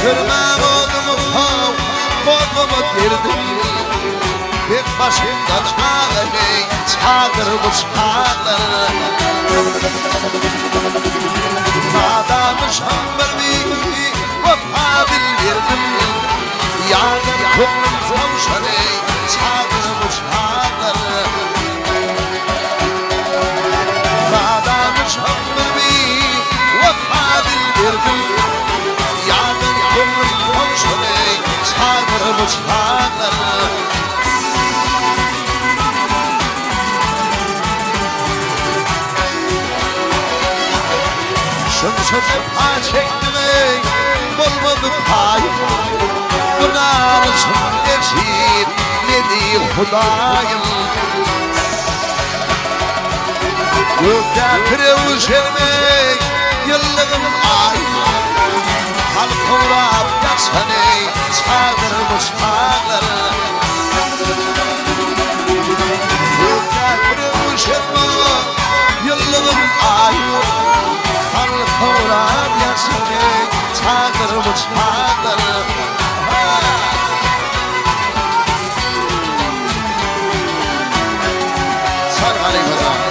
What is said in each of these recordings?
sürmem oğlumu kav Boğumu dirdim Bir başımdan ağabey Çağır bu çağır Adamışam bir Vafa bildirdim Yardım kumrum tavşan ey Çağır bu çağır Adamışam bir Vafa bildirdim Yardım kumrum tavşan ey Çağır bu çağır Şımsızı pa çektim ey Bulmadı payım Günahınızım geçir Ne diyeyim Hudayım Gökte kırılışırım ey Yıllığım ayım Halkım Rab yaksan ey Çağırmış çağır Gökte kırılışırım Yıllığım ayım Halkıvrab yaşını çağır bu çağır Sallallahu aleyhi ve sellem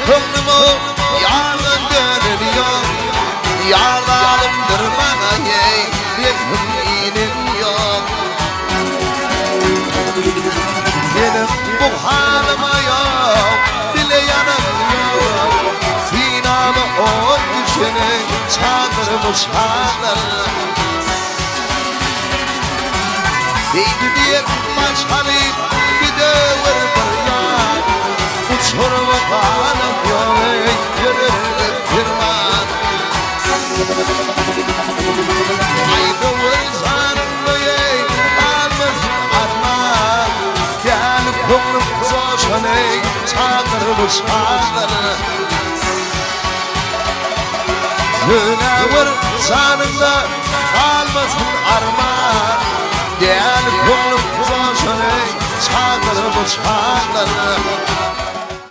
Kılımı yarın dönüyor Yardanımdır bana ey Yekiminim yok Benim bu halıma yok Bile yanım yok Sinamı o düşene Çağırmış çağır Deydi diye başkanı Bir de vır vır ya Uçurma kanım yok Yürürüm firman Ayda vırzanım ey Almasın arman Gel kumrum zoşan ey Çağırmış çağır Güne vırzanımda Almasın arman Gel kumrum zoşan ey Çağırmış çağır